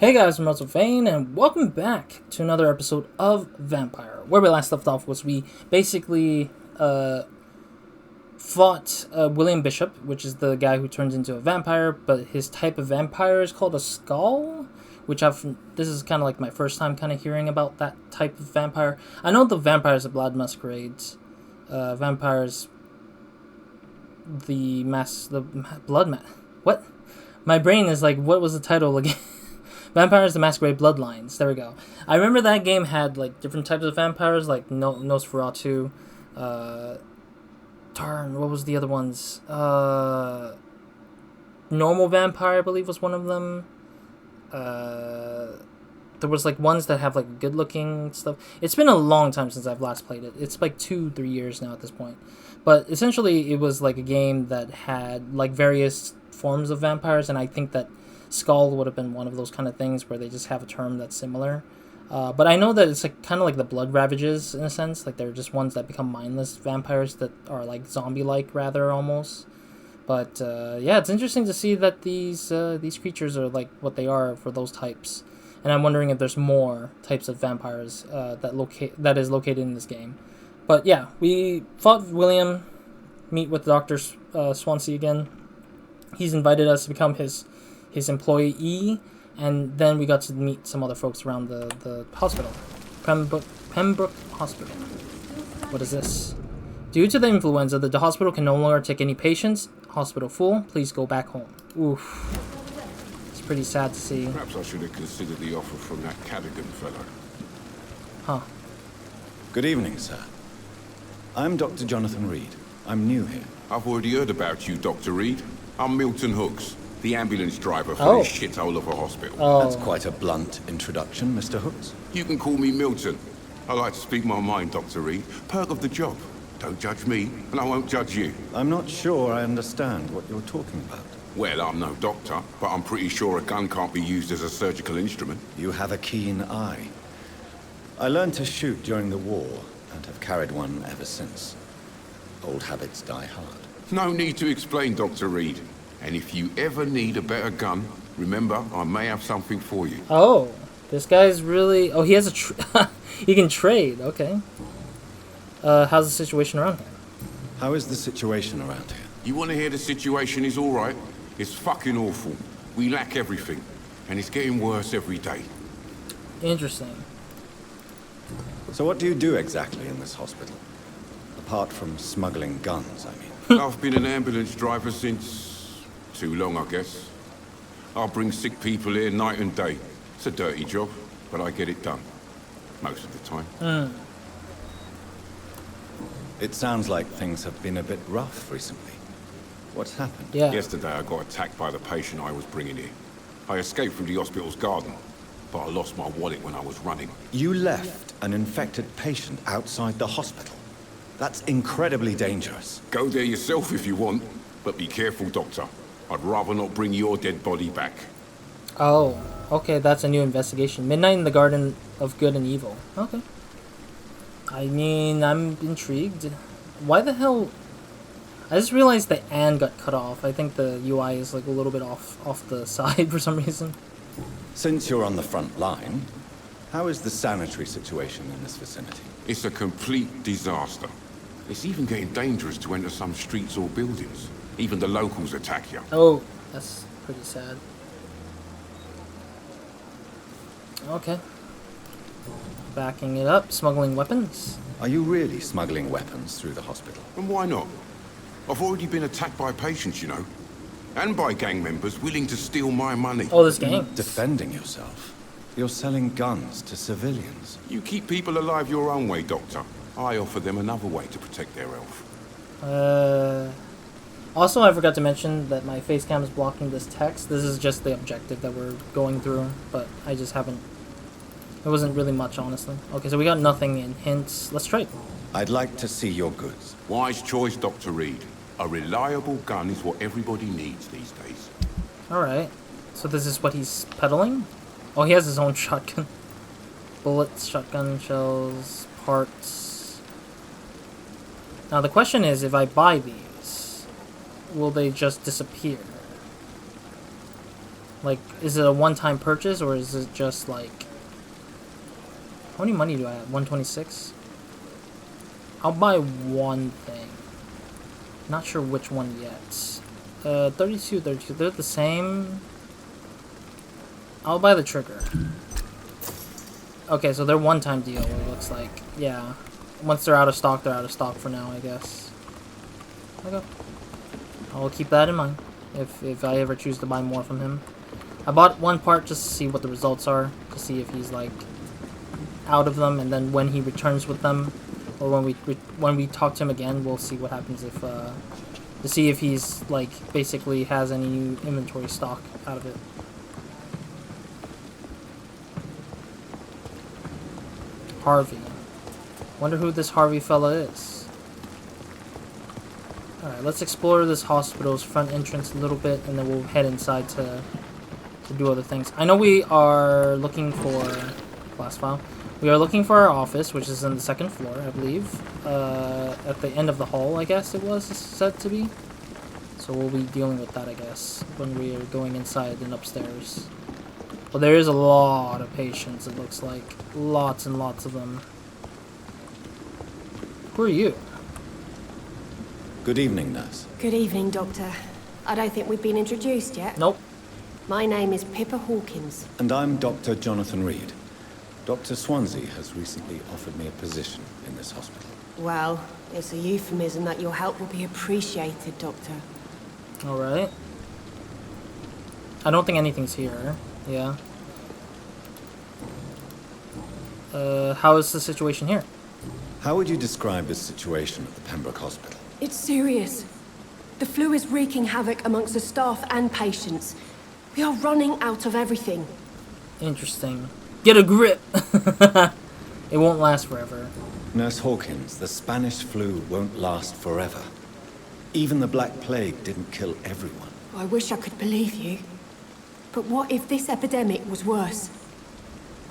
Hey guys, I'm RozaldVane, and welcome back to another episode of Vampyr. Where we last left off was we basically fought William Bishop, which is the guy who turns into a vampire, but his type of vampire is called a skull, which this is kind of like my first time kind of hearing about that type of vampire. I know the vampires of Blood Masquerades, vampires, what? My brain is like, what was the title again? Vampires the Masquerade Bloodlines. There we go. I remember that game had like different types of vampires, like Nosferatu. What was the other ones? Normal Vampire, I believe, was one of them. There was like ones that have like good looking stuff. It's been a long time since I've last played it. It's like 2-3 years now at this point. But essentially, it was like a game that had like various forms of vampires, and I think that Skull would have been one of those kind of things where they just have a term that's similar. But I know that it's like kind of like the Blood Ravages in a sense. Like they're just ones that become mindless vampires that are like zombie-like rather almost. But yeah, it's interesting to see that these creatures are like what they are for those types. And I'm wondering if there's more types of vampires that is located in this game. But yeah, we fought William, meet with Dr. Swansea again. He's invited us to become his employee, and then we got to meet some other folks around the hospital. Pembroke Hospital. What is this? Due to the influenza, the hospital can no longer take any patients. Hospital full. Please go back home. Oof. It's pretty sad to see. Perhaps I should have considered the offer from that Cadogan fellow. Huh. Good evening, sir. I'm Dr. Jonathan Reed. I'm new here. I've already heard about you, Dr. Reed. I'm Milton Hooks, the ambulance driver for this shithole of a hospital. That's quite a blunt introduction, Mr. Hooks. You can call me Milton. I like to speak my mind, Dr. Reed. Perk of the job. Don't judge me, and I won't judge you. I'm not sure I understand what you're talking about. Well, I'm no doctor, but I'm pretty sure a gun can't be used as a surgical instrument. You have a keen eye. I learned to shoot during the war, and have carried one ever since. Old habits die hard. No need to explain, Dr. Reed. And if you ever need a better gun, remember, I may have something for you. Oh, this guy's really... Oh, he has he can trade. Okay. How's the situation around here? How is the situation around here? You want to hear the situation is all right? It's fucking awful. We lack everything. And it's getting worse every day. Interesting. So what do you do exactly in this hospital? Apart from smuggling guns, I mean. I've been an ambulance driver since... too long, I guess. I'll bring sick people here night and day. It's a dirty job, but I get it done. Most of the time. It sounds like things have been a bit rough recently. What's happened? Yeah. Yesterday I got attacked by the patient I was bringing here. I escaped from the hospital's garden, but I lost my wallet when I was running. You left an infected patient outside the hospital. That's incredibly dangerous. Go there yourself if you want, but be careful, Doctor. I'd rather not bring your dead body back. Oh, okay, that's a new investigation. Midnight in the Garden of Good and Evil. Okay. I mean, I'm intrigued. Why the hell... I just realized the "and" got cut off. I think the UI is like a little bit off the side for some reason. Since you're on the front line, how is the sanitary situation in this vicinity? It's a complete disaster. It's even getting dangerous to enter some streets or buildings. Even the locals attack you. Oh, that's pretty sad. Okay. Backing it up, smuggling weapons. Are you really smuggling weapons through the hospital? And why not? I've already been attacked by patients, you know. And by gang members willing to steal my money. Oh, this gang. Defending yourself. You're selling guns to civilians. You keep people alive your own way, Doctor. I offer them another way to protect their health. Also, I forgot to mention that my face cam is blocking this text. This is just the objective that we're going through, but I just haven't... It wasn't really much, honestly. Okay, so we got nothing in hints. Let's trade. I'd like to see your goods. Wise choice, Dr. Reed. A reliable gun is what everybody needs these days. Alright. So this is what he's peddling? Oh, he has his own shotgun. Bullets, shotgun shells, parts. Now the question is, if I buy these, will they just disappear? Like, is it a one-time purchase, or is it just, like... How many money do I have? 126? I'll buy one thing. Not sure which one yet. 32. They're the same. I'll buy the trigger. Okay, so they're one-time deal, it looks like. Yeah. Once they're out of stock, they're out of stock for now, I guess. Okay. I'll keep that in mind if I ever choose to buy more from him. I bought one part just to see what the results are, to see if he's like out of them, and then when he returns with them, or when we talk to him again, we'll see what happens if to see if he's like basically has any new inventory stock out of it. Harvey. Wonder who this Harvey fella is. Alright, let's explore this hospital's front entrance a little bit, and then we'll head inside to do other things. I know we are looking for... Last file. We are looking for our office, which is on the second floor, I believe. At the end of the hall, I guess it was said to be. So we'll be dealing with that, I guess, when we are going inside and upstairs. Well, there is a lot of patients, it looks like. Lots and lots of them. Who are you? Good evening, nurse. Good evening, Doctor. I don't think we've been introduced yet. Nope. My name is Pippa Hawkins. And I'm Dr. Jonathan Reed. Dr. Swansea has recently offered me a position in this hospital. Well, it's a euphemism that your help will be appreciated, Doctor. Alright. I don't think anything's here. Yeah. How is the situation here? How would you describe this situation at the Pembroke Hospital? It's serious. The flu is wreaking havoc amongst the staff and patients. We are running out of everything. Interesting. Get a grip! It won't last forever. Nurse Hawkins, the Spanish flu won't last forever. Even the Black Plague didn't kill everyone. I wish I could believe you. But what if this epidemic was worse?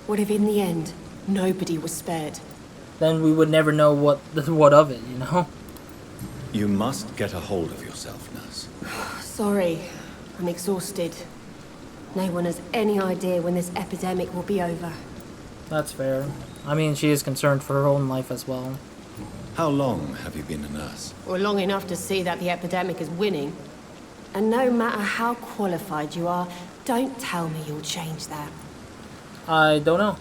What if in the end, nobody was spared? Then we would never know what of it, you know? You must get a hold of yourself, nurse. Sorry, I'm exhausted. No one has any idea when this epidemic will be over. That's fair. I mean, she is concerned for her own life as well. How long have you been a nurse? Or long enough to see that the epidemic is winning. And no matter how qualified you are, don't tell me you'll change that. I don't know.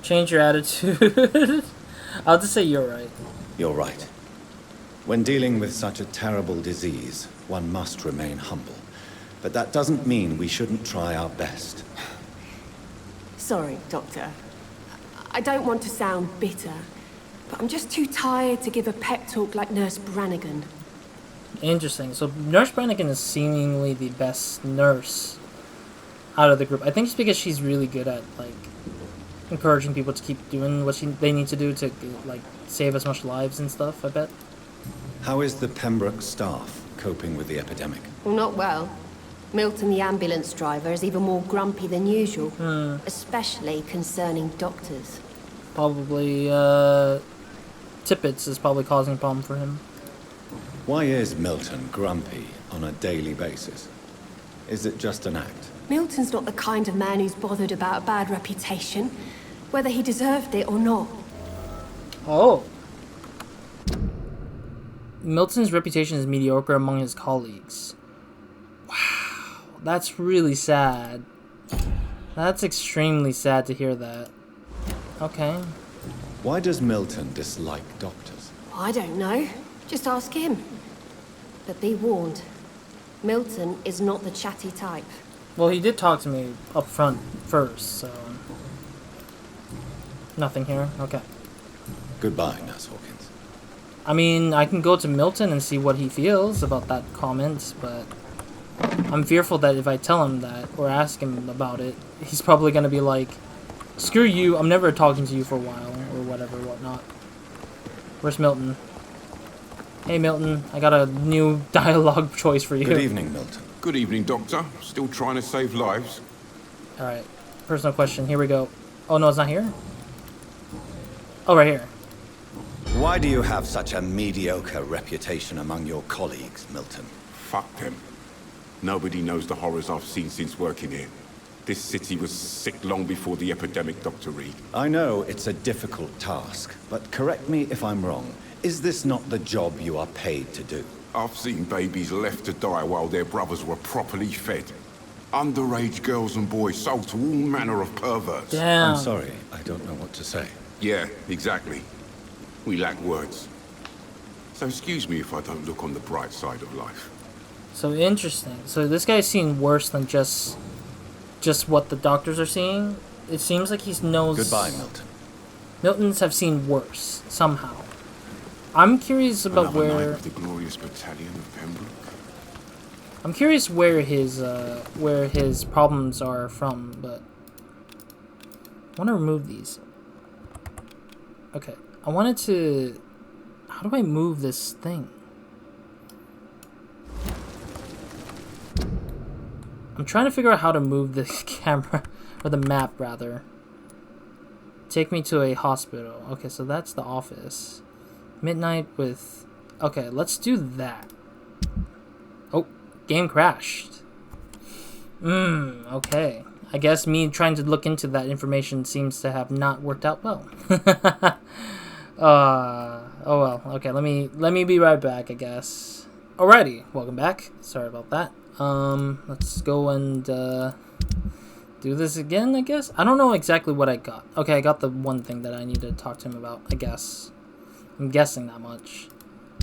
Change your attitude. I'll just say you're right. You're right. When dealing with such a terrible disease, one must remain humble. But that doesn't mean we shouldn't try our best. Sorry, Doctor. I don't want to sound bitter, but I'm just too tired to give a pep talk like Nurse Brannigan. Interesting. So Nurse Brannigan is seemingly the best nurse out of the group. I think it's because she's really good at, like, encouraging people to keep doing what they need to do to, like, save as much lives and stuff, I bet. How is the Pembroke staff coping with the epidemic? Well, not well. Milton, the ambulance driver, is even more grumpy than usual, especially concerning doctors. Probably, Tippets is probably causing a problem for him. Why is Milton grumpy on a daily basis? Is it just an act? Milton's not the kind of man who's bothered about a bad reputation, whether he deserved it or not. Oh. Milton's reputation is mediocre among his colleagues. Wow. That's really sad. That's extremely sad to hear that. Okay. Why does Milton dislike doctors? I don't know. Just ask him. But be warned, Milton is not the chatty type. Well, he did talk to me up front first, so... Nothing here? Okay. Goodbye, Nurse Hawkins. I mean, I can go to Milton and see what he feels about that comment, but... I'm fearful that if I tell him that, or ask him about it, he's probably gonna be like, screw you, I'm never talking to you for a while, or whatever, whatnot. Where's Milton? Hey Milton, I got a new dialogue choice for you. Good evening, Milton. Good evening, Doctor. Still trying to save lives? Alright, personal question, here we go. Oh no, it's not here? Oh, right here. Why do you have such a mediocre reputation among your colleagues, Milton? Fuck them. Nobody knows the horrors I've seen since working here. This city was sick long before the epidemic, Dr. Reed. I know it's a difficult task, but correct me if I'm wrong. Is this not the job you are paid to do? I've seen babies left to die while their brothers were properly fed. Underage girls and boys sold to all manner of perverts. Damn. I'm sorry, I don't know what to say. Yeah, exactly. We lack words. So excuse me if I don't look on the bright side of life. So interesting. So this guy's seen worse than just what the doctors are seeing. It seems like he knows. Goodbye, Milton. Miltons have seen worse somehow. I'm curious about Another night where. with the glorious battalion of Pembroke. I'm curious where his problems are from, but I want to remove these. Okay, I wanted to. How do I move this thing? I'm trying to figure out how to move the camera, or the map rather. Take me to a hospital. Okay, so that's the office. Midnight with... Okay, let's do that. Oh, game crashed. Okay. I guess me trying to look into that information seems to have not worked out well. Oh well. Okay, let me be right back, I guess. Alrighty, welcome back. Sorry about that. Let's go and do this again, I guess. I don't know exactly what I got. Okay, I got the one thing that I need to talk to him about, I guess. I'm guessing that much.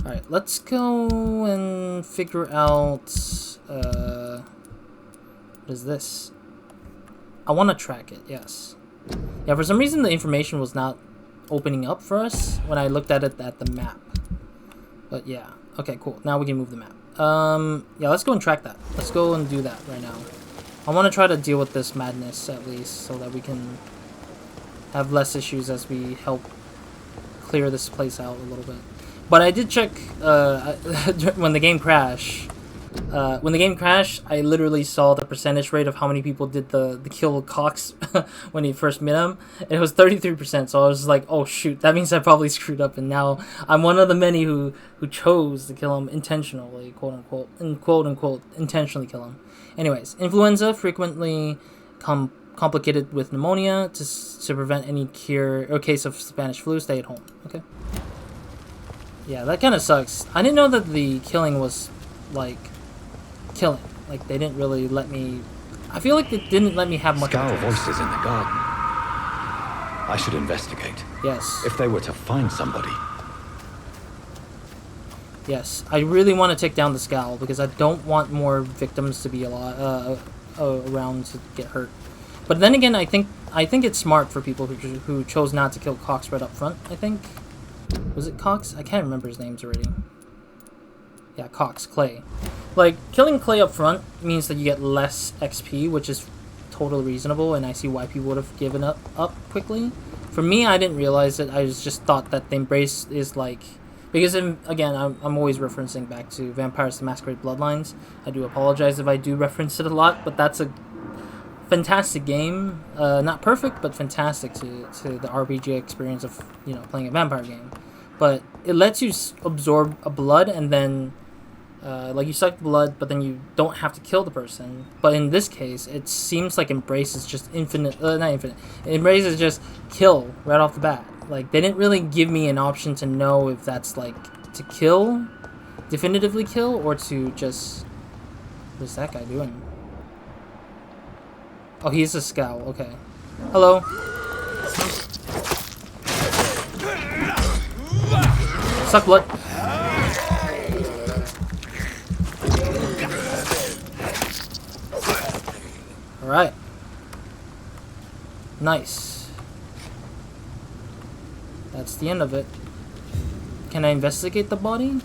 Alright, let's go and figure out what is this? I want to track it, yes. Yeah, for some reason the information was not opening up for us when I looked at it at the map. But yeah. Okay, cool. Now we can move the map. Yeah, let's go and track that. Let's go and do that right now. I want to try to deal with this madness at least so that we can have less issues as we help clear this place out a little bit. But I did check when the game crashed. When the game crashed, I literally saw the percentage rate of how many people did the kill Cox when he first met him. It was 33%, so I was like, oh shoot, that means I probably screwed up, and now I'm one of the many who chose to kill him intentionally, quote unquote, intentionally kill him. Anyways, influenza frequently complicated with pneumonia. To prevent any cure or case of Spanish flu, stay at home. Okay. Yeah, that kind of sucks. I didn't know that the killing was like killing. Like they didn't really let me. I feel like they didn't let me have much. Scowl voices in the garden. I should investigate. Yes. If they were to find somebody. Yes, I really want to take down the Scowl because I don't want more victims to be around to get hurt. But then again, I think it's smart for people who chose not to kill Cox right up front. I think was it Cox? I can't remember his names already. Yeah, Cox, Clay. Like, killing Clay up front means that you get less XP, which is totally reasonable, and I see why people would have given up quickly. For me, I didn't realize it. I just thought that the Embrace is like... Because, again, I'm always referencing back to Vampires the Masquerade Bloodlines. I do apologize if I do reference it a lot, but that's a fantastic game. Not perfect, but fantastic to the RPG experience of, you know, playing a vampire game. But it lets you absorb a blood and then... like you suck blood, but then you don't have to kill the person. But in this case, it seems like Embrace is just infinite. Not infinite. Embrace is just kill right off the bat. Like they didn't really give me an option to know if that's like to kill, definitively kill, or to just. What's that guy doing? Oh, he's a Scowl. Okay. Hello. Suck blood. Alright. Nice. That's the end of it. Can I investigate the body?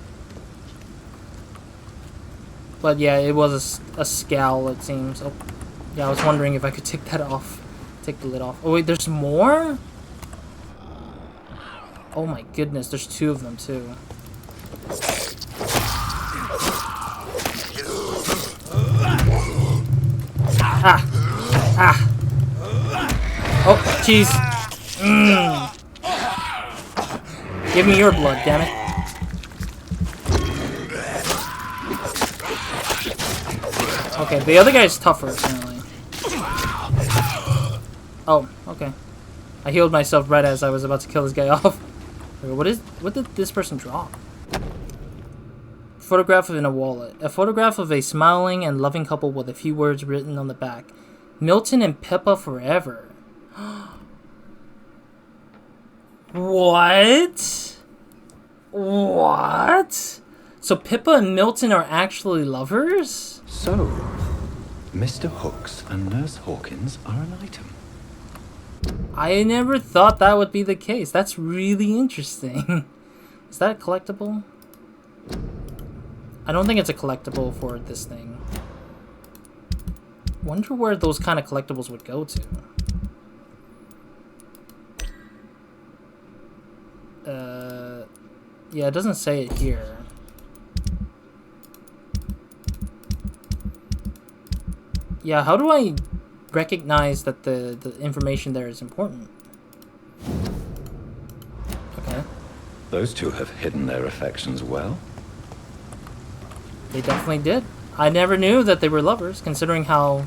But yeah, it was a Scowl, it seems. Oh, yeah, I was wondering if I could take that off. Take the lid off. Oh wait, there's more? Oh my goodness, there's two of them too. Ah! Ah! Oh, jeez. Give me your blood, damn it. Okay, the other guy's tougher, apparently. Oh, okay. I healed myself right as I was about to kill this guy off. What did this person draw? Photograph in a wallet. A photograph of a smiling and loving couple with a few words written on the back. Milton and Pippa forever. What? What? So Pippa and Milton are actually lovers? So, Mr. Hooks and Nurse Hawkins are an item. I never thought that would be the case. That's really interesting. Is that a collectible? I don't think it's a collectible for this thing. Wonder where those kind of collectibles would go to. Yeah, it doesn't say it here. Yeah, how do I recognize that the information there is important? Okay. Those two have hidden their affections well. They definitely did. I never knew that they were lovers, considering how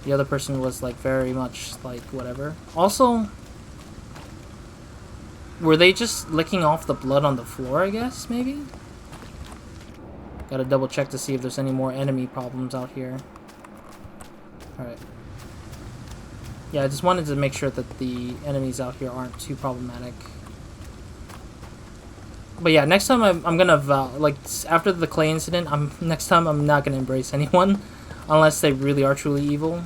the other person was, like, very much, like, whatever. Also, were they just licking off the blood on the floor, I guess, maybe? Gotta double check to see if there's any more enemy problems out here. Alright. Yeah, I just wanted to make sure that the enemies out here aren't too problematic. But yeah, next time I'm gonna like after the clay incident, next time I'm not gonna embrace anyone unless they really are truly evil.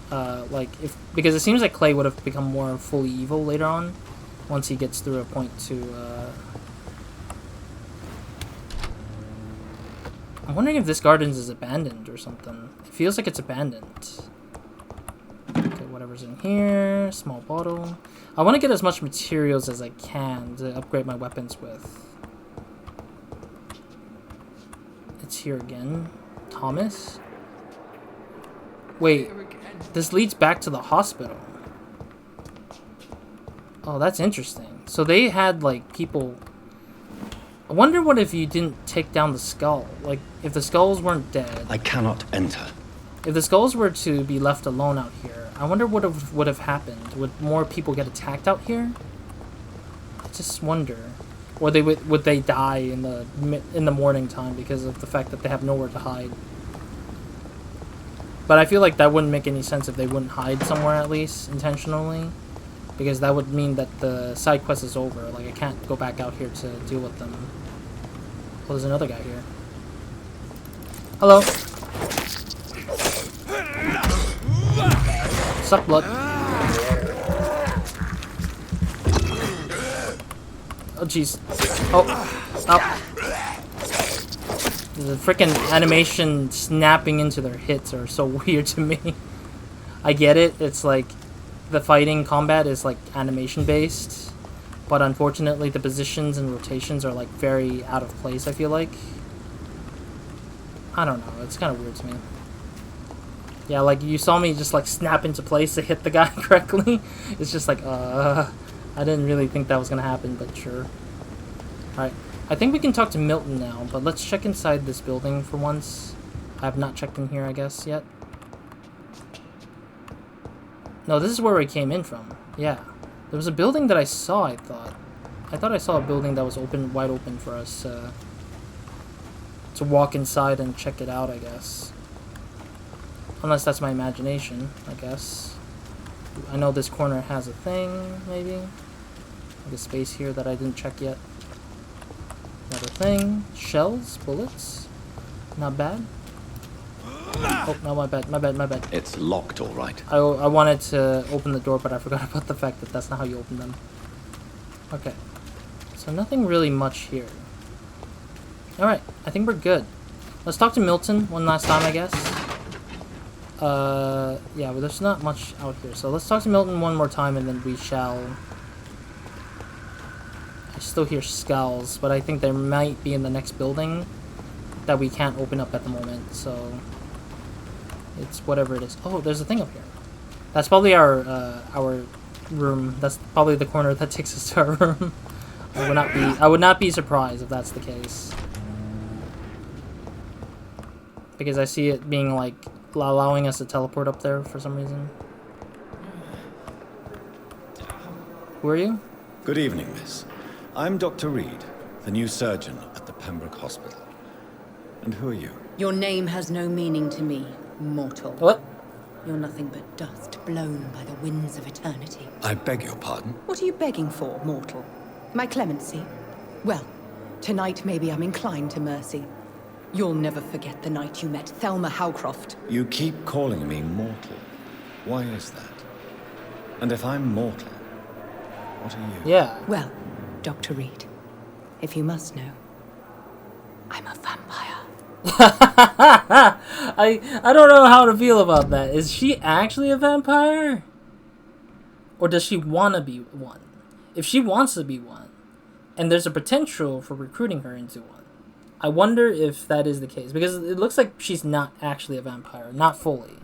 Because it seems like Clay would have become more fully evil later on once he gets through a point to. I'm wondering if this garden is abandoned or something. It feels like it's abandoned. Okay, whatever's in here, small bottle. I want to get as much materials as I can to upgrade my weapons with. It's here again. Thomas? Wait, this leads back to the hospital. Oh, that's interesting. So they had, like, people... I wonder what if you didn't take down the skull. Like, if the skulls weren't dead. I cannot enter. If the skulls were to be left alone out here, I wonder what would have happened. Would more people get attacked out here? I just wonder. Or would they die in the morning time because of the fact that they have nowhere to hide? But I feel like that wouldn't make any sense if they wouldn't hide somewhere at least intentionally, because that would mean that the side quest is over. Like I can't go back out here to deal with them. Oh, there's another guy here. Hello. Suck blood. Oh jeez. Oh. Oh. The freaking animation snapping into their hits are so weird to me. I get it. It's like the fighting combat is like animation based, but unfortunately the positions and rotations are like very out of place, I feel like. I don't know. It's kind of weird to me. Yeah, like you saw me just like snap into place to hit the guy correctly. It's just like, I didn't really think that was gonna happen, but sure. Alright, I think we can talk to Milton now, but let's check inside this building for once. I have not checked in here, I guess, yet. No, this is where we came in from. Yeah. There was a building that I saw, I thought. I thought I saw a building that was open, wide open for us to walk inside and check it out, I guess. Unless that's my imagination, I guess. I know this corner has a thing, maybe. Like a space here that I didn't check yet. Another thing. Shells, bullets. Not bad. Oh, no, my bad, my bad, my bad. It's locked, all right. I wanted to open the door, but I forgot about the fact that that's not how you open them. Okay. So nothing really much here. Alright, I think we're good. Let's talk to Milton one last time, I guess. Yeah, but there's not much out here. So let's talk to Milton one more time, and then we shall... I still hear skulls, but I think there might be in the next building that we can't open up at the moment, so... It's whatever it is. Oh, there's a thing up here. That's probably our room. That's probably the corner that takes us to our room. I would not be surprised if that's the case. Because I see it being like allowing us to teleport up there for some reason. Who are you? Good evening, miss. I'm Dr. Reed, the new surgeon at the Pembroke Hospital. And who are you? Your name has no meaning to me, mortal. What? You're nothing but dust blown by the winds of eternity. I beg your pardon? What are you begging for, mortal? My clemency? Well, tonight maybe I'm inclined to mercy. You'll never forget the night you met Thelma Howcroft. You keep calling me mortal. Why is that? And if I'm mortal, what are you? Yeah. Well, Dr. Reed, if you must know, I'm a vampire. I don't know how to feel about that. Is she actually a vampire? Or does she want to be one? If she wants to be one, and there's a potential for recruiting her into one, I wonder if that is the case. Because it looks like she's not actually a vampire. Not fully.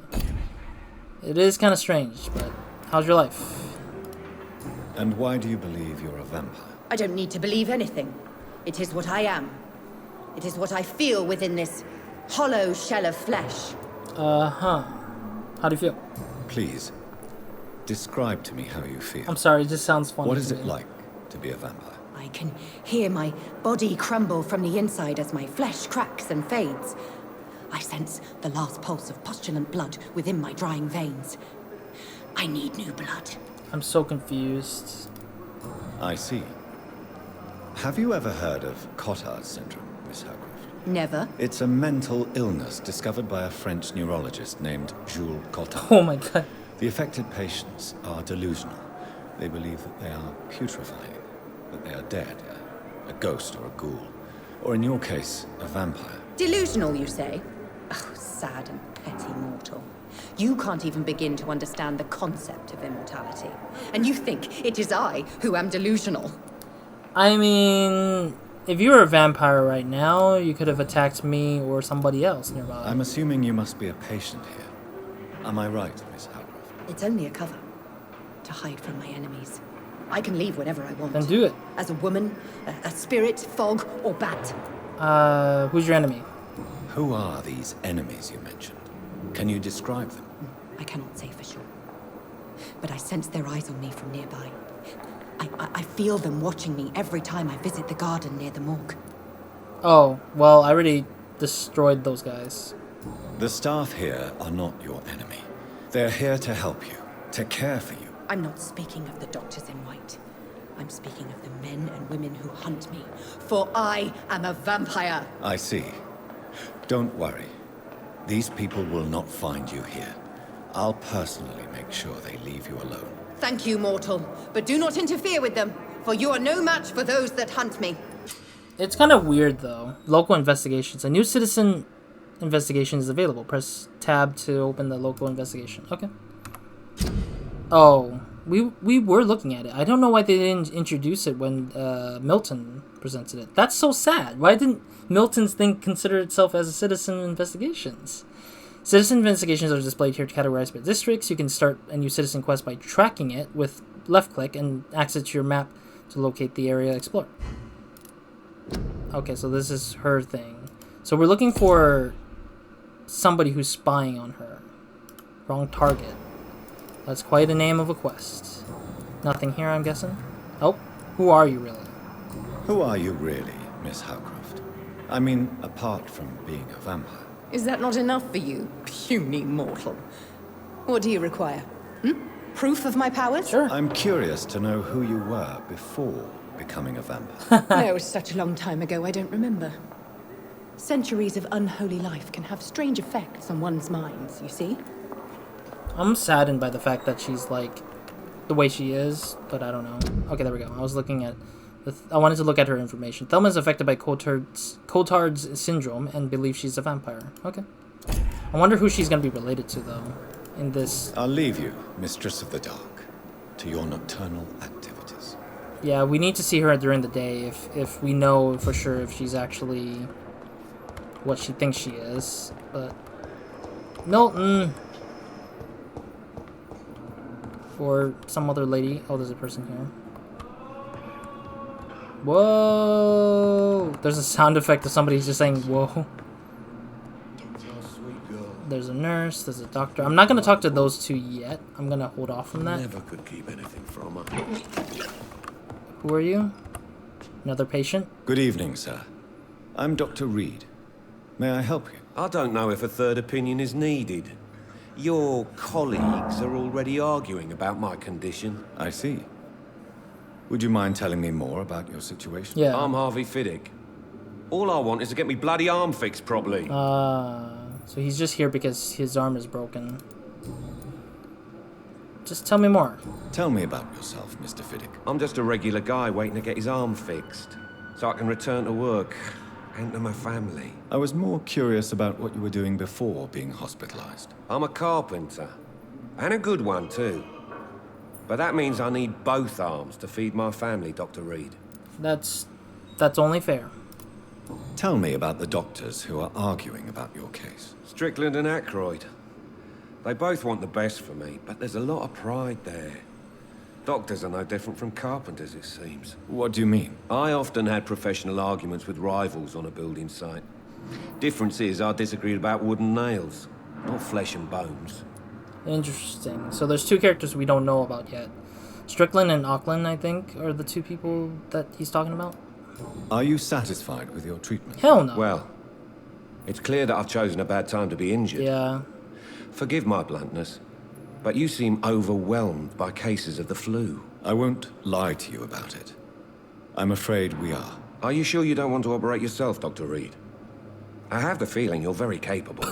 It is kind of strange, but how's your life? And why do you believe you're a vampire? I don't need to believe anything. It is what I am. It is what I feel within this hollow shell of flesh. How do you feel? Please, describe to me how you feel. I'm sorry, it just sounds funny. What is to it me. like to be a vampire? I can hear my body crumble from the inside as my flesh cracks and fades. I sense the last pulse of postulant blood within my drying veins. I need new blood. I'm so confused. I see. Have you ever heard of Cotard's syndrome, Miss Howcroft? Never. It's a mental illness discovered by a French neurologist named Jules Cotard. Oh my god. The affected patients are delusional. They believe that they are putrefying, that they are dead, a ghost or a ghoul, or in your case, a vampire. Delusional, you say? Oh, sad and petty mortal. You can't even begin to understand the concept of immortality. And you think it is I who am delusional. I mean, if you were a vampire right now, you could have attacked me or somebody else nearby. I'm assuming you must be a patient here. Am I right, Miss Howcroft? It's only a cover. To hide from my enemies. I can leave whenever I want. Then do it. As a woman, a spirit, fog, or bat. Who's your enemy? Who are these enemies you mentioned? Can you describe them? I cannot say for sure. But I sense their eyes on me from nearby. I feel them watching me every time I visit the garden near the morgue. Oh, well, I already destroyed those guys. The staff here are not your enemy. They're here to help you, to care for you. I'm not speaking of the doctors in white. I'm speaking of the men and women who hunt me. For I am a vampire. I see. Don't worry. These people will not find you here. I'll personally make sure they leave you alone. Thank you, mortal. But do not interfere with them, for you are no match for those that hunt me. It's kind of weird, though. Local investigations. A new citizen investigation is available. Press tab to open the local investigation. Okay. Oh, we were looking at it. I don't know why they didn't introduce it when Milton presented it. That's so sad. Why didn't Milton's thing consider itself as a citizen investigations? Citizen investigations are displayed here to categorize by districts. You can start a new citizen quest by tracking it with left click and access your map to locate the area explored. Okay, so this is her thing. So we're looking for somebody who's spying on her. Wrong target. That's quite a name of a quest. Nothing here, I'm guessing? Oh, who are you really? Who are you really, Miss Howcroft? I mean, apart from being a vampire. Is that not enough for you, puny mortal? What do you require? Proof of my powers? Sure. I'm curious to know who you were before becoming a vampire. No, it was such a long time ago, I don't remember. Centuries of unholy life can have strange effects on one's minds, you see? I'm saddened by the fact that she's like the way she is, but I don't know. Okay, there we go. I was looking at I wanted to look at her information. Thelma is affected by Cotard's syndrome and believes she's a vampire. Okay. I wonder who she's going to be related to, though, in this. I'll leave you, Mistress of the Dark, to your nocturnal activities. Yeah, we need to see her during the day if we know for sure if she's actually what she thinks she is. But Milton or some other lady. Oh, there's a person here. Whoa! There's a sound effect of somebody just saying whoa. There's a nurse, there's a doctor. I'm not gonna talk to those two yet. I'm gonna hold off from that. Never could keep anything from her. Who are you? Another patient? Good evening, sir. I'm Dr. Reed. May I help you? I don't know if a third opinion is needed. Your colleagues are already arguing about my condition. I see. Would you mind telling me more about your situation? Yeah. I'm Harvey Fiddick. All I want is to get me bloody arm fixed properly. So he's just here because his arm is broken. Just tell me more. Tell me about yourself, Mr. Fiddick. I'm just a regular guy waiting to get his arm fixed, so I can return to work and to my family. I was more curious about what you were doing before being hospitalized. I'm a carpenter, and a good one too. But that means I need both arms to feed my family, Dr. Reed. That's only fair. Tell me about the doctors who are arguing about your case. Strickland and Aykroyd. They both want the best for me, but there's a lot of pride there. Doctors are no different from carpenters, it seems. What do you mean? I often had professional arguments with rivals on a building site. Difference is I disagreed about wooden nails, not flesh and bones. Interesting. So there's two characters we don't know about yet. Strickland and Auckland, I think, are the two people that he's talking about. Are you satisfied with your treatment? Hell no. Well, it's clear that I've chosen a bad time to be injured. Yeah. Forgive my bluntness, but you seem overwhelmed by cases of the flu. I won't lie to you about it. I'm afraid we are. Are you sure you don't want to operate yourself, Dr. Reed? I have the feeling you're very capable.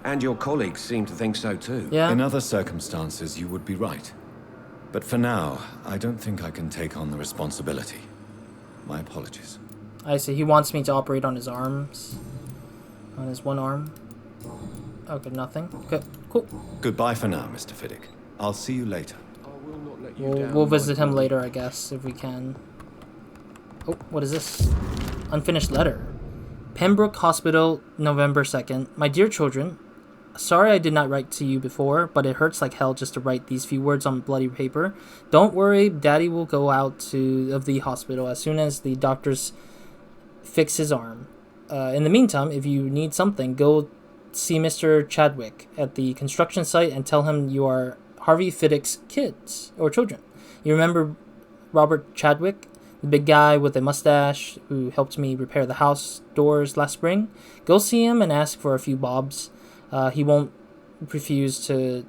And your colleagues seem to think so too. Yeah. In other circumstances, you would be right. But for now, I don't think I can take on the responsibility. My apologies. I see. He wants me to operate on his arms. On his one arm. Okay, nothing. Okay, cool. Goodbye for now, Mr. Fiddick. I'll see you later. We'll visit him later, I guess, if we can. Oh, what is this? Unfinished letter. Pembroke Hospital, November 2nd. My dear children, sorry I did not write to you before, but it hurts like hell just to write these few words on bloody paper. Don't worry, Daddy will go out of the hospital as soon as the doctors fix his arm. In the meantime, if you need something, go see Mr. Chadwick at the construction site and tell him you are Harvey Fiddick's kids or children. You remember Robert Chadwick, the big guy with a mustache who helped me repair the house doors last spring? Go see him and ask for a few bobs. He won't refuse to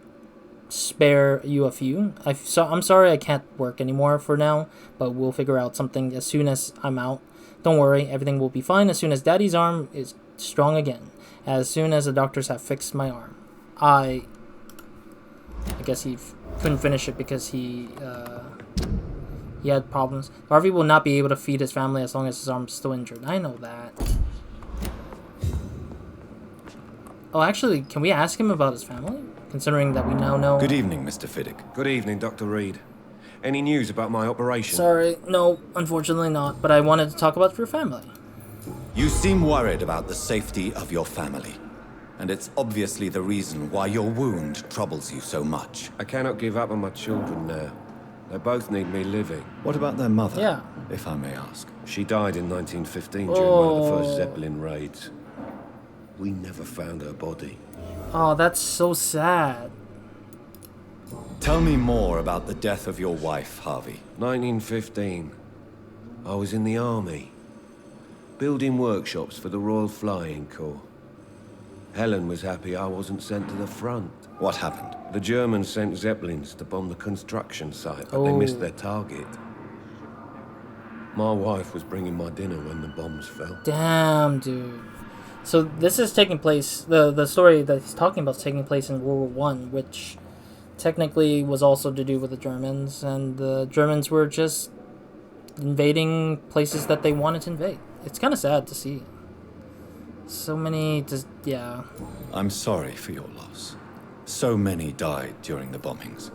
spare you a few. I'm sorry I can't work anymore for now, but we'll figure out something as soon as I'm out. Don't worry, everything will be fine as soon as Daddy's arm is strong again. As soon as the doctors have fixed my arm. I guess he couldn't finish it because he had problems. Harvey will not be able to feed his family as long as his arm's still injured. I know that. Oh, actually, can we ask him about his family? Considering that we now know... Good evening, Mr. Fiddick. Good evening, Dr. Reed. Any news about my operation? Sorry, no, unfortunately not. But I wanted to talk about your family. You seem worried about the safety of your family. And it's obviously the reason why your wound troubles you so much. I cannot give up on my children now. They both need me living. What about their mother, Yeah. if I may ask? She died in 1915 during one of the first Zeppelin raids. We never found her body. Oh, that's so sad. Tell me more about the death of your wife, Harvey. 1915. I was in the army, building workshops for the Royal Flying Corps. Helen was happy I wasn't sent to the front. What happened? The Germans sent Zeppelins to bomb the construction site, but they missed their target. My wife was bringing my dinner when the bombs fell. Damn, dude. So this is taking place, the story that he's talking about is taking place in World War I, which technically was also to do with the Germans, and the Germans were just invading places that they wanted to invade. It's kind of sad to see. So many, yeah. I'm sorry for your loss. So many died during the bombings.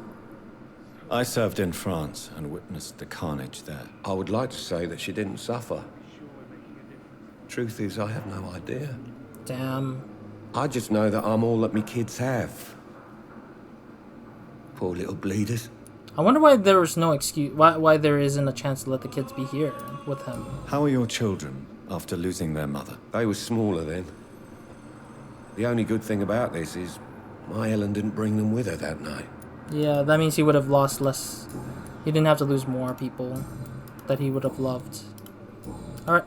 I served in France and witnessed the carnage there. I would like to say that she didn't suffer. Truth is, I have no idea. Damn. I just know that I'm all that me kids have. Poor little bleeders. I wonder why there was no excuse. Why there isn't a chance to let the kids be here with him. How are your children after losing their mother? They were smaller then. The only good thing about this is my Helen didn't bring them with her that night. Yeah, that means he would have lost less. He didn't have to lose more people that he would have loved. Alright.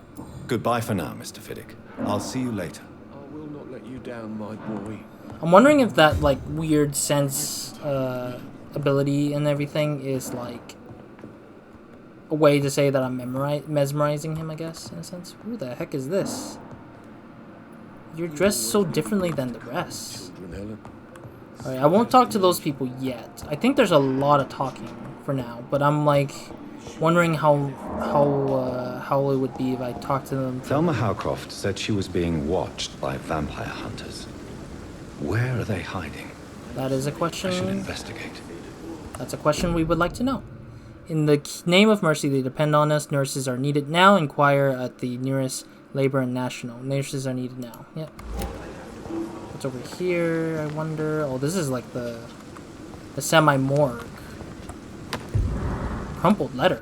Goodbye for now, Mr. Fiddick. I'll see you later. I will not let you down, my boy. I'm wondering if that, like, weird sense ability and everything is, like, a way to say that I'm mesmerizing him, I guess, in a sense. Who the heck is this? You're dressed so differently than the rest. Children, Helen. Alright, I won't talk to those people yet. I think there's a lot of talking for now, but I'm, like, wondering how it would be if I talked to them. Thelma Howcroft said she was being watched by vampire hunters. Where are they hiding? That is a I should question. investigate. That's a question we would like to know. In the name of mercy, they depend on us. Nurses are needed now. Inquire at the nearest Labor and National. Nurses are needed now. Yep. What's over here, I wonder? Oh, this is like the semi-morgue. Crumpled letter.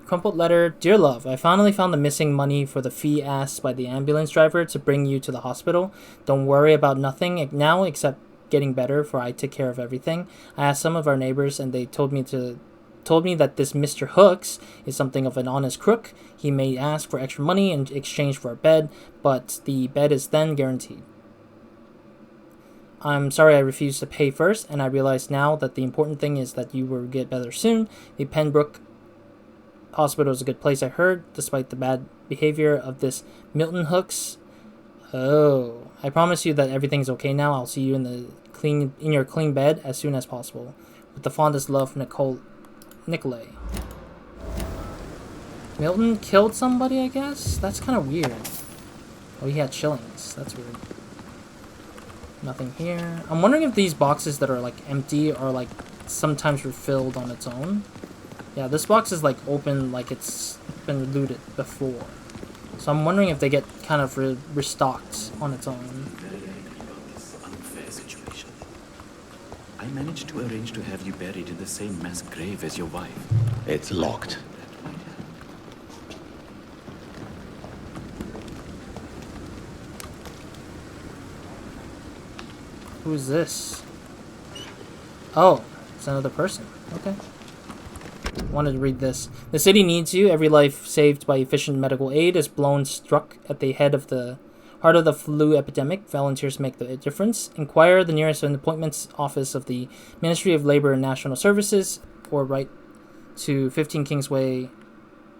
Crumpled letter. Dear love, I finally found the missing money for the fee asked by the ambulance driver to bring you to the hospital. Don't worry about nothing now except getting better, for I took care of everything. I asked some of our neighbors and they told me that this Mr. Hooks is something of an honest crook. He may ask for extra money in exchange for a bed, but the bed is then guaranteed. I'm sorry I refused to pay first, and I realize now that the important thing is that you will get better soon. The Pembroke Hospital is a good place, I heard, despite the bad behavior of this Milton Hooks. Oh, I promise you that everything's okay now. I'll see you in your clean bed as soon as possible. With the fondest love, Nicolay. Milton killed somebody, I guess? That's kind of weird. Oh, he had shillings. That's weird. Nothing here. I'm wondering if these boxes that are, like, empty are, like, sometimes refilled on its own. Yeah, this box is, like, open like it's been looted before. So I'm wondering if they get kind of restocked on its own. Unfair situation. I managed to arrange to have you buried in the same mass grave as your wife. It's locked. Who is this? Oh, it's another person. Okay. Wanted to read this. The city needs you. Every life saved by efficient medical aid is struck at the heart of the flu epidemic. Volunteers make the difference. Inquire the nearest appointments office of the Ministry of Labor and National Services, or write to 15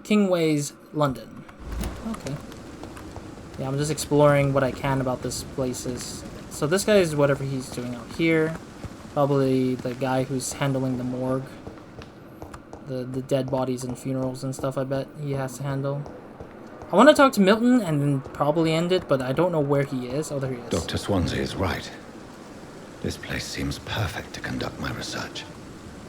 Kingways, London. Okay. Yeah, I'm just exploring what I can about this place. So this guy is whatever he's doing out here. Probably the guy who's handling the morgue. The dead bodies and funerals and stuff, I bet he has to handle. I want to talk to Milton and then probably end it, but I don't know where he is. Oh, there he is. Dr. Swansea is right. This place seems perfect to conduct my research.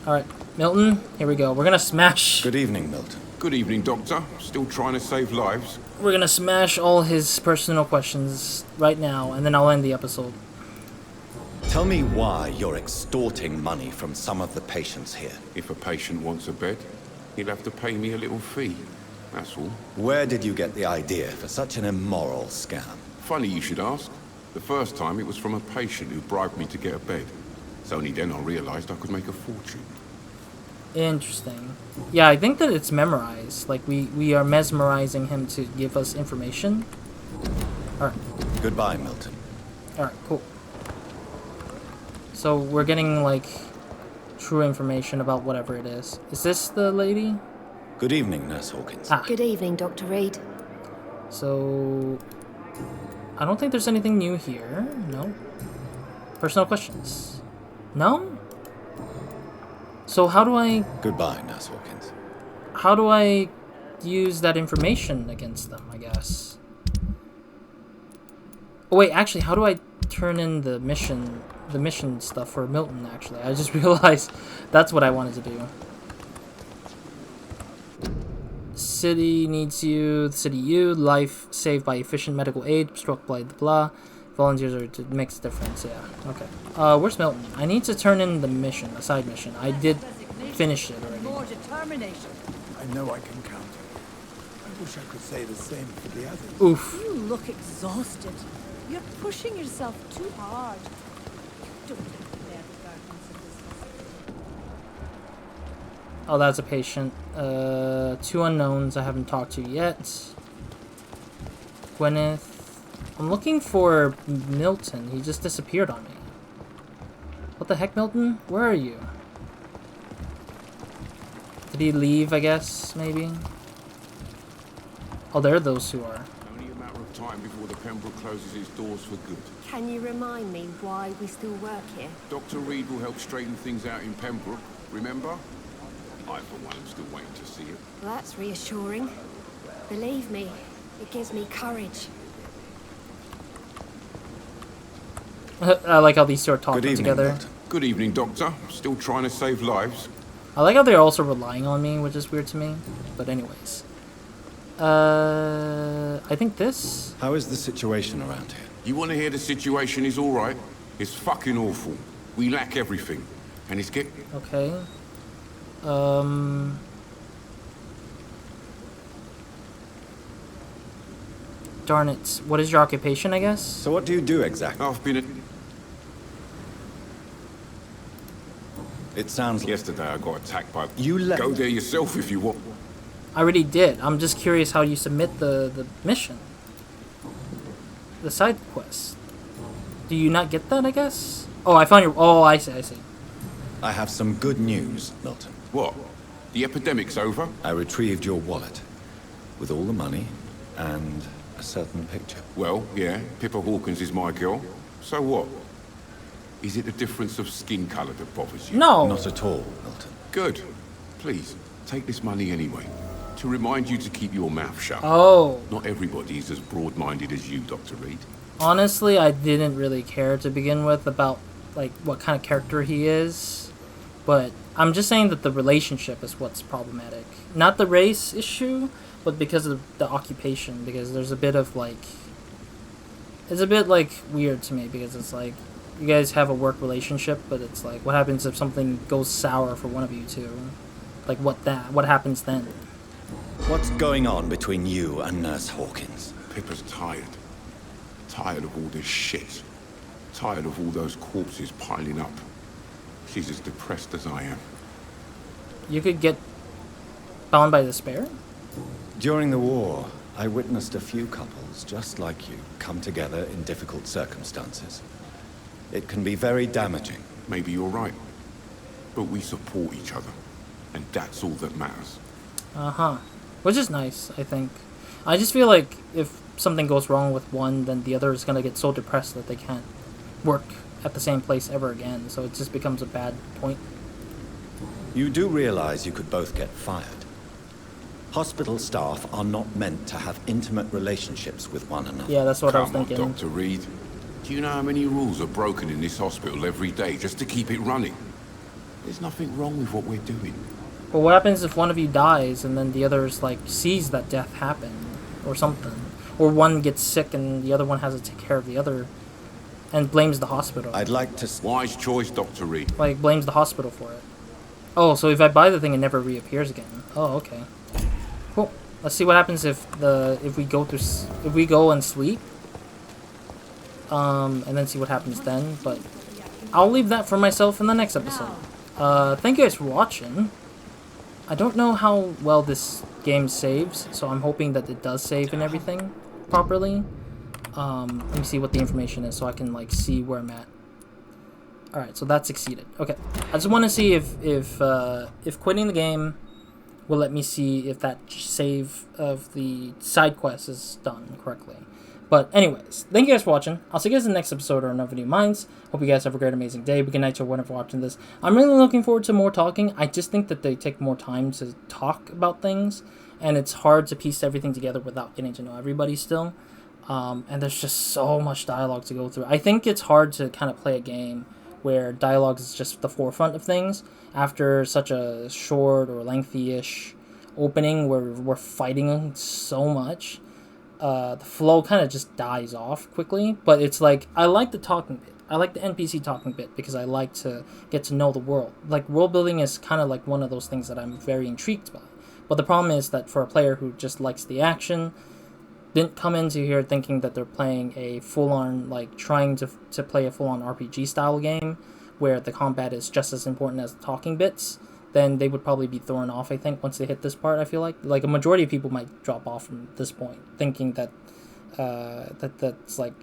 Alright, Milton, here we go. We're gonna smash... Good evening, Milton. Good evening, Doctor. Still trying to save lives? We're gonna smash all his personal questions right now, and then I'll end the episode. Tell me why you're extorting money from some of the patients here. If a patient wants a bed, he'll have to pay me a little fee. That's all. Where did you get the idea for such an immoral scam? Funny you should ask. The first time it was from a patient who bribed me to get a bed. It's only then I realized I could make a fortune. Interesting. Yeah, I think that it's memorized. Like, we are mesmerizing him to give us information. Alright. Goodbye, Milton. Alright, cool. So we're getting, like, true information about whatever it is. Is this the lady? Good evening, Nurse Hawkins. Ah. Good evening, Dr. Reed. So... I don't think there's anything new here. No. Personal questions. No? So how do I... Goodbye, Nurse Hawkins. How do I use that information against them, I guess? Oh, wait, actually, how do I turn in the mission stuff for Milton, actually? I just realized that's what I wanted to do. City needs you. The city you. Life saved by efficient medical aid. Struck by the blah. Volunteers are it makes a difference. Yeah. Okay. Where's Milton? I need to turn in the mission, a side mission. I did finish it already. More determination. I know I can count on you. I wish I could say the same for the others. Oof. You look exhausted. You're pushing yourself too hard. Don't let the bad gardens of this hospital. Oh, that's a patient. 2 unknowns I haven't talked to yet. Gwyneth. I'm looking for Milton. He just disappeared on me. What the heck, Milton? Where are you? Did he leave, I guess, maybe? Oh, there are those who are. Only a matter of time before the Pembroke closes its doors for good. Can you remind me why we still work here? Dr. Reed will help straighten things out in Pembroke, remember? I, for one, am still waiting to see it. Well, that's reassuring. Believe me, it gives me courage. I like how these two are talking Good evening, together. Milton. Good evening, Doctor. Still trying to save lives? I like how they're also relying on me, which is weird to me. But anyways. I think this... How is the situation around here? You want to hear the situation is all right? It's fucking awful. We lack everything. And it's getting... Okay. Darn it. What is your occupation, I guess? So what do you do exactly? I've been at... It sounds like... Yesterday I got attacked by... You let... Go there yourself if you want. I already did. I'm just curious how you submit the mission. The side quest. Do you not get that, I guess? Oh, I found your... Oh, I see, I see. I have some good news, Milton. What? The epidemic's over? I retrieved your wallet. With all the money and a certain picture. Well, yeah, Pippa Hawkins is my girl. So what? Is it the difference of skin colour that bothers you? No. Not at all, Milton. Good. Please, take this money anyway. To remind you to keep your mouth shut. Oh. Not everybody is as broad-minded as you, Dr. Reed. Honestly, I didn't really care to begin with about, like, what kind of character he is. But I'm just saying that the relationship is what's problematic. Not the race issue, but because of the occupation. Because there's a bit of, like... It's a bit, like, weird to me. Because it's like, you guys have a work relationship, but it's like, what happens if something goes sour for one of you two? Like, what happens then? What's going on between you and Nurse Hawkins? Pippa's tired. Tired of all this shit. Tired of all those corpses piling up. She's as depressed as I am. You could get bound by despair? During the war, I witnessed a few couples just like you come together in difficult circumstances. It can be very damaging. Maybe you're right. But we support each other. And that's all that matters. Uh-huh. Which is nice, I think. I just feel like if something goes wrong with one, then the other is going to get so depressed that they can't work at the same place ever again. So it just becomes a bad point. You do realize you could both get fired. Hospital staff are not meant to have intimate relationships with one another. Yeah, that's what I was Come on, thinking. Dr. Reed. Do you know how many rules are broken in this hospital every day just to keep it running? There's nothing wrong with what we're doing. But what happens if one of you dies and then the others, like, sees that death happen? Or something. Or one gets sick and the other one has to take care of the other. And blames the hospital. I'd like to... Wise choice, Dr. Reed. Like, blames the hospital for it. Oh, so if I buy the thing, it never reappears again. Oh, okay. Cool. Let's see what happens if we go and sleep. And then see what happens then. But I'll leave that for myself in the next episode. Thank you guys for watching. I don't know how well this game saves, so I'm hoping that it does save and everything properly. Let me see what the information is so I can, like, see where I'm at. Alright, so that succeeded. Okay. I just want to see if quitting the game will let me see if that save of the side quest is done correctly. But anyways, thank you guys for watching. I'll see you guys in the next episode or another video of mine. Hope you guys have a great, amazing day. Good night to whenever watching this. I'm really looking forward to more talking. I just think that they take more time to talk about things. And it's hard to piece everything together without getting to know everybody still. And there's just so much dialogue to go through. I think it's hard to kind of play a game where dialogue is just the forefront of things after such a short or lengthy-ish opening where we're fighting so much. the flow kind of just dies off quickly. But it's like, I like the talking bit. I like the NPC talking bit because I like to get to know the world. Like, world building is kind of like one of those things that I'm very intrigued by. But the problem is that for a player who just likes the action, didn't come into here thinking that they're playing a full-on, like, trying to play a full-on RPG style game where the combat is just as important as the talking bits, then they would probably be thrown off, I think, once they hit this part. I feel like a majority of people might drop off from this point, thinking that that's like,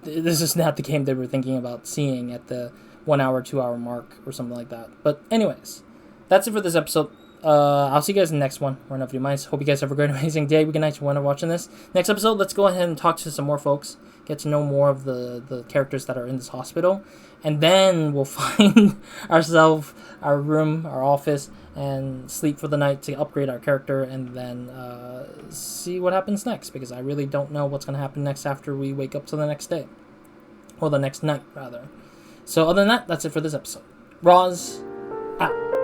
this is not the game they were thinking about seeing at the 1 hour, 2 hour mark or something like that. But anyways, that's it for this episode. I'll see you guys in the next one. We're enough of you minds. Hope you guys have a great, amazing day. Good night when you're watching this. Next episode, let's go ahead and talk to some more folks. Get to know more of the characters that are in this hospital. And then we'll find ourselves, our room, our office, and sleep for the night to upgrade our character. And then see what happens next. Because I really don't know what's going to happen next after we wake up to the next day. Or the next night, rather. So other than that, that's it for this episode. Roz, out.